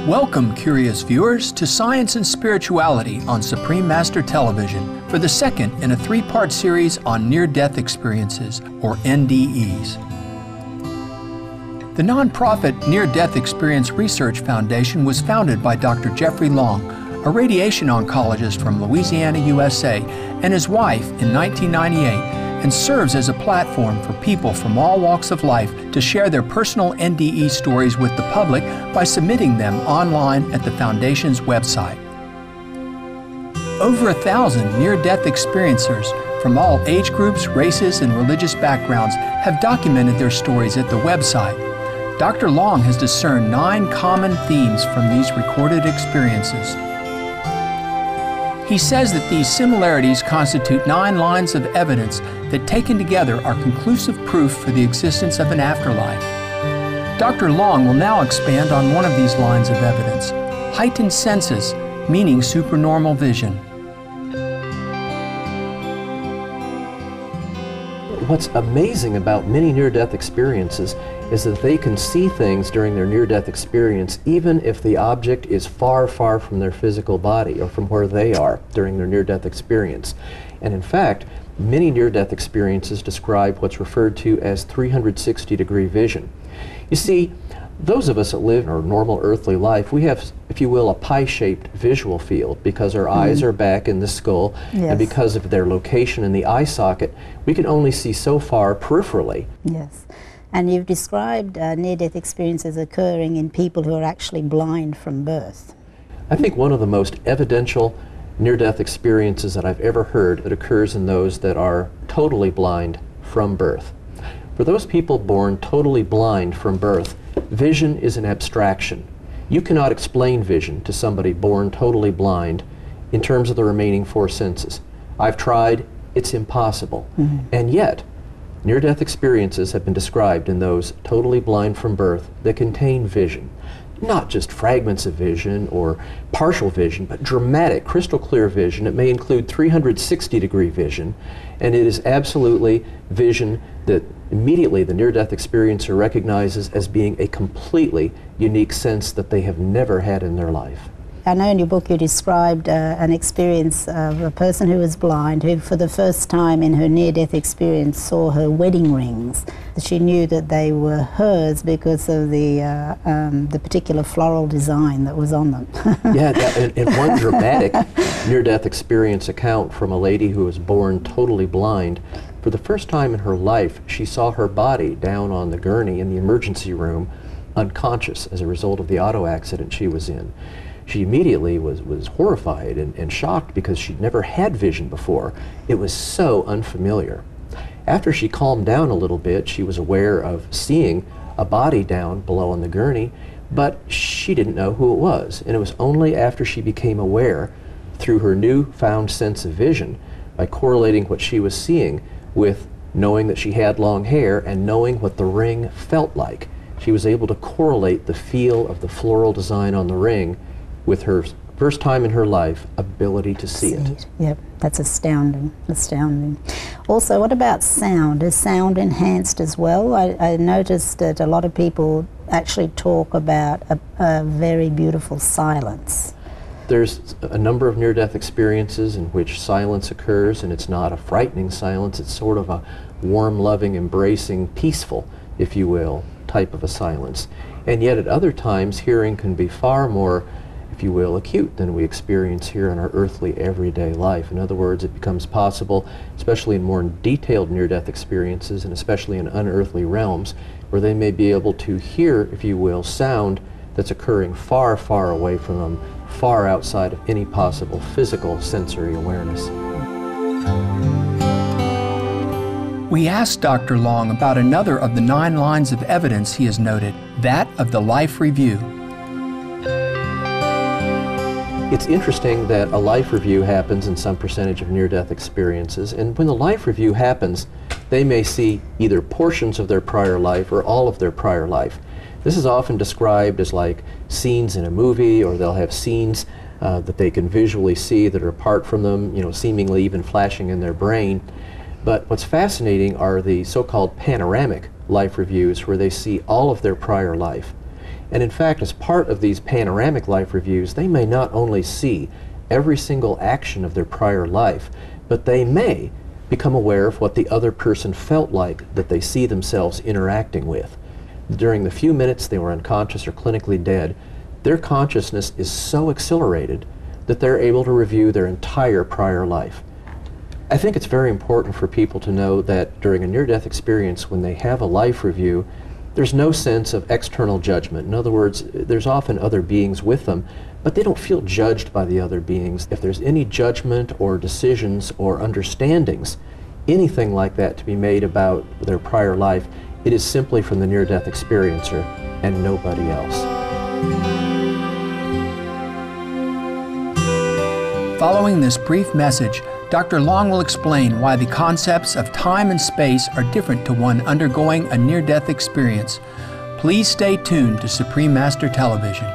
Welcome, curious viewers, to Science and Spirituality on Supreme Master Television for the second in a three-part series on near-death experiences, or NDE'S. The nonprofit Near-Death Experience Research Foundation was founded by Dr. Jeffery Long, a radiation oncologist from Louisiana, USA, and his wife in 1998, and serves as a platform for people from all walks of life to share their personal NDE stories with the public by submitting them online at the Foundation's website. Over 1,000 near-death experiencers from all age groups, races, and religious backgrounds have documented their stories at the website. Dr. Long has discerned 9 common themes from these recorded experiences. He says that these similarities constitute 9 lines of evidence that, taken together, are conclusive proof for the existence of an afterlife. Dr. Long will now expand on one of these lines of evidence: heightened senses, meaning supernormal vision. What's amazing about many near-death experiences is that they can see things during their near-death experience even if the object is far, far from their physical body or from where they are during their near-death experience. And in fact, many near-death experiences describe what's referred to as 360-degree vision. You see, those of us that live our normal earthly life, we have, if you will, a pie-shaped visual field because our eyes are back in the skull, and because of their location in the eye socket, we can only see so far peripherally. Yes. And you've described near-death experiences occurring in people who are actually blind from birth. I think one of the most evidential near-death experiences that I've ever heard that occurs in those that are totally blind from birth. For those people born totally blind from birth, vision is an abstraction. You cannot explain vision to somebody born totally blind in terms of the remaining 4 senses. I've tried, it's impossible. And yet, near-death experiences have been described in those totally blind from birth that contain vision. Not just fragments of vision or partial vision, but dramatic, crystal clear vision. It may include 360-degree vision, and it is absolutely vision that immediately the near-death experiencer recognizes as being a completely unique sense that they have never had in their life. I know in your book you described an experience of a person who was blind who for the first time in her near-death experience saw her wedding rings. She knew that they were hers because of the particular floral design that was on them. Yeah, and one dramatic near-death experience account from a lady who was born totally blind. For the first time in her life, she saw her body down on the gurney in the emergency room, unconscious as a result of the auto accident she was in. She immediately was horrified and shocked because she'd never had vision before. It was so unfamiliar. After she calmed down a little bit, she was aware of seeing a body down below on the gurney, but she didn't know who it was. And it was only after she became aware, through her newfound sense of vision, by correlating what she was seeing with knowing that she had long hair and knowing what the ring felt like, she was able to correlate the feel of the floral design on the ring with her first time in her life ability to see it. Yep, that's astounding, astounding. Also, what about sound? Is sound enhanced as well? I noticed that a lot of people actually talk about a very beautiful silence. There's a number of near-death experiences in which silence occurs, and it's not a frightening silence, it's sort of a warm, loving, embracing, peaceful, if you will, type of a silence. And yet at other times, hearing can be far more, if you will, acute than we experience here in our earthly everyday life. In other words, it becomes possible, especially in more detailed near-death experiences and especially in unearthly realms, where they may be able to hear, if you will, sound that's occurring far, far away from them, far outside of any possible physical sensory awareness. We asked Dr. Long about another of the 9 lines of evidence he has noted, that of the life review. It's interesting that a life review happens in some percentage of near-death experiences, and when the life review happens, they may see either portions of their prior life or all of their prior life. This is often described as like scenes in a movie, or they'll have scenes that they can visually see that are apart from them, you know, seemingly even flashing in their brain. But what's fascinating are the so-called panoramic life reviews, where they see all of their prior life. And in fact, as part of these panoramic life reviews, they may not only see every single action of their prior life, but they may become aware of what the other person felt like that they see themselves interacting with. During the few minutes they were unconscious or clinically dead, their consciousness is so accelerated that they're able to review their entire prior life. I think it's very important for people to know that during a near-death experience, when they have a life review, there's no sense of external judgment. In other words, there's often other beings with them, but they don't feel judged by the other beings. If there's any judgment or decisions or understandings, anything like that to be made about their prior life, it is simply from the near-death experiencer and nobody else. Following this brief message, Dr. Long will explain why the concepts of time and space are different to one undergoing a near-death experience. Please stay tuned to Supreme Master Television.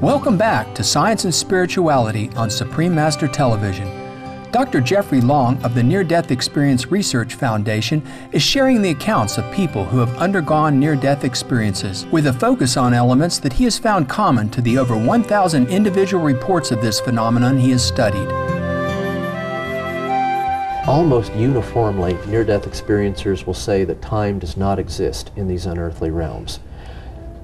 Welcome back to Science and Spirituality on Supreme Master Television. Dr. Jeffery Long of the Near-Death Experience Research Foundation is sharing the accounts of people who have undergone near-death experiences with a focus on elements that he has found common to the over 1,000 individual reports of this phenomenon he has studied. Almost uniformly, near-death experiencers will say that time does not exist in these unearthly realms.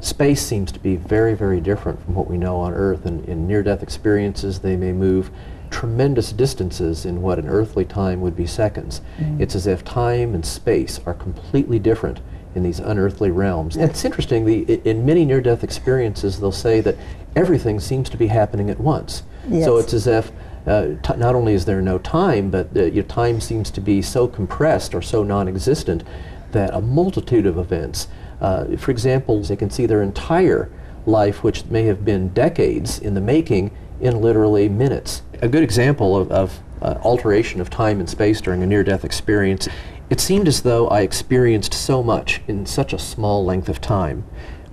Space seems to be very, very different from what we know on Earth, and in near-death experiences they may move tremendous distances in what in earthly time would be seconds. It's as if time and space are completely different in these unearthly realms. And it's interesting, in many near-death experiences they'll say that everything seems to be happening at once. Yes. So it's as if not only is there no time, but your time seems to be so compressed or so non-existent that a multitude of events, for example, they can see their entire life, which may have been decades in the making, in literally minutes. A good example of alteration of time and space during a near-death experience, it seemed as though I experienced so much in such a small length of time.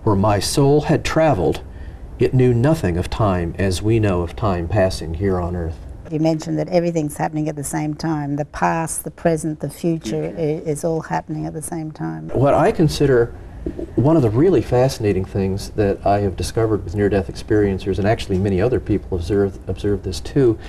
Where my soul had traveled, it knew nothing of time as we know of time passing here on Earth. You mentioned that everything's happening at the same time. The past, the present, the future is all happening at the same time. What I consider one of the really fascinating things that I have discovered with near-death experiencers, and actually many other people observe this too,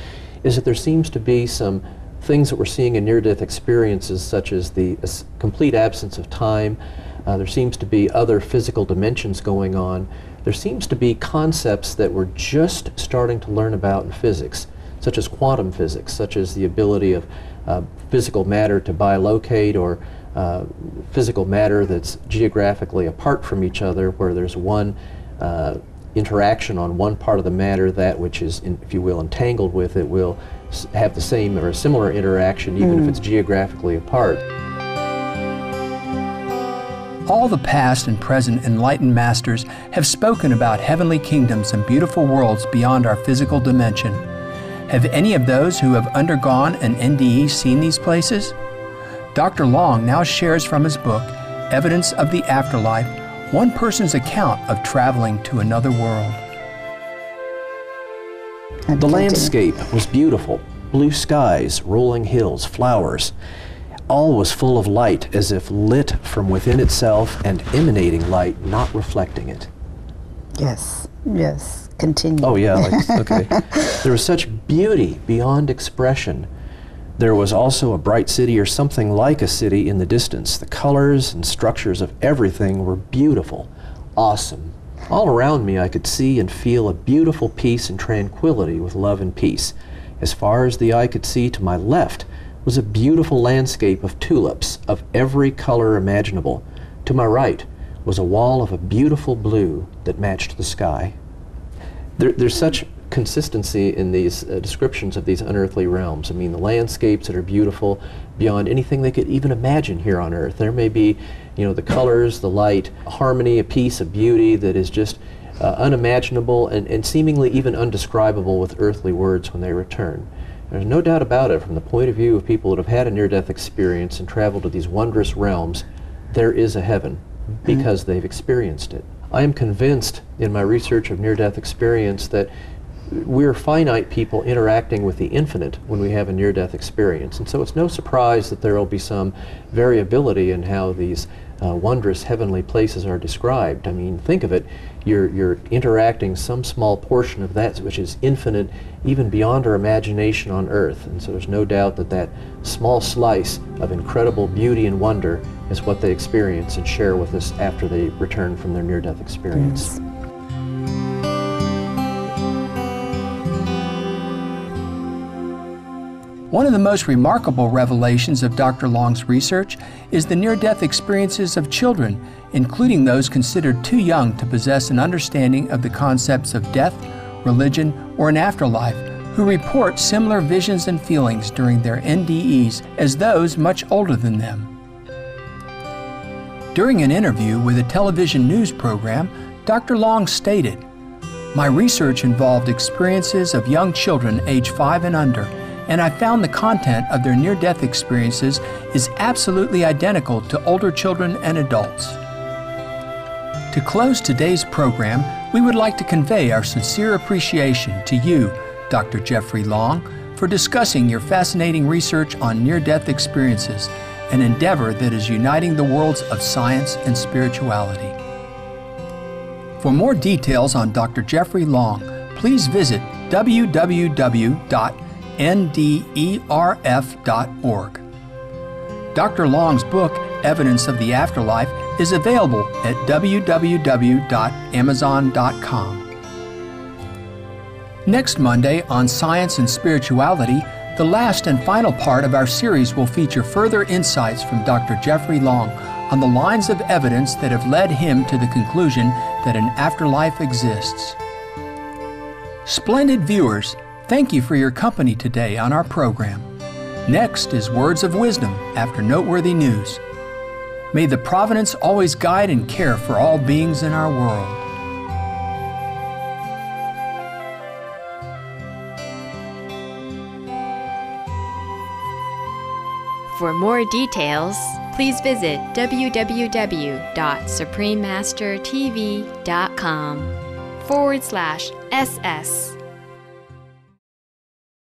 is that there seems to be some things that we're seeing in near-death experiences, such as the complete absence of time. There seems to be other physical dimensions going on. There seems to be concepts that we're just starting to learn about in physics, such as quantum physics, such as the ability of physical matter to bilocate, or physical matter that's geographically apart from each other, where there's one interaction on one part of the matter, that which is, if you will, entangled with it will have the same or a similar interaction even if it's geographically apart. All the past and present enlightened masters have spoken about heavenly kingdoms and beautiful worlds beyond our physical dimension. Have any of those who have undergone an NDE seen these places? Dr. Long now shares from his book, Evidence of the Afterlife, one person's account of traveling to another world. The landscape was beautiful. Blue skies, rolling hills, flowers. All was full of light, as if lit from within itself and emanating light, not reflecting it. Yes, yes, continue. Oh yeah, okay. There was such beauty beyond expression. There was also a bright city, or something like a city, in the distance. The colors and structures of everything were beautiful, awesome. All around me I could see and feel a beautiful peace and tranquility with love and peace. As far as the eye could see to my left was a beautiful landscape of tulips of every color imaginable. To my right was a wall of a beautiful blue that matched the sky. There's such consistency in these descriptions of these unearthly realms. I mean, the landscapes that are beautiful beyond anything they could even imagine here on Earth. There may be, the colors, the light, a harmony, a peace, a beauty that is just unimaginable and seemingly even undescribable with earthly words when they return. There's no doubt about it, from the point of view of people that have had a near-death experience and traveled to these wondrous realms, there is a heaven because they've experienced it. I am convinced in my research of near-death experience that we're finite people interacting with the infinite when we have a near-death experience. And so it's no surprise that there will be some variability in how these wondrous heavenly places are described. I mean, think of it, you're interacting some small portion of that which is infinite, even beyond our imagination on earth. And so there's no doubt that that small slice of incredible beauty and wonder is what they experience and share with us after they return from their near-death experience. Yes. One of the most remarkable revelations of Dr. Long's research is the near-death experiences of children, including those considered too young to possess an understanding of the concepts of death, religion, or an afterlife, who report similar visions and feelings during their NDE'S as those much older than them. During an interview with a television news program, Dr. Long stated, "My research involved experiences of young children age 5 and under, and I found the content of their near-death experiences is absolutely identical to older children and adults." To close today's program, we would like to convey our sincere appreciation to you, Dr. Jeffery Long, for discussing your fascinating research on near-death experiences, an endeavor that is uniting the worlds of science and spirituality. For more details on Dr. Jeffery Long, please visit www.nderf.org. Dr. Long's book, Evidence of the Afterlife, is available at www.amazon.com. Next Monday on Science and Spirituality, the last and final part of our series will feature further insights from Dr. Jeffery Long on the lines of evidence that have led him to the conclusion that an afterlife exists. Splendid viewers, thank you for your company today on our program. Next is Words of Wisdom after Noteworthy News. May the Providence always guide and care for all beings in our world. For more details, please visit www.suprememastertv.com/SS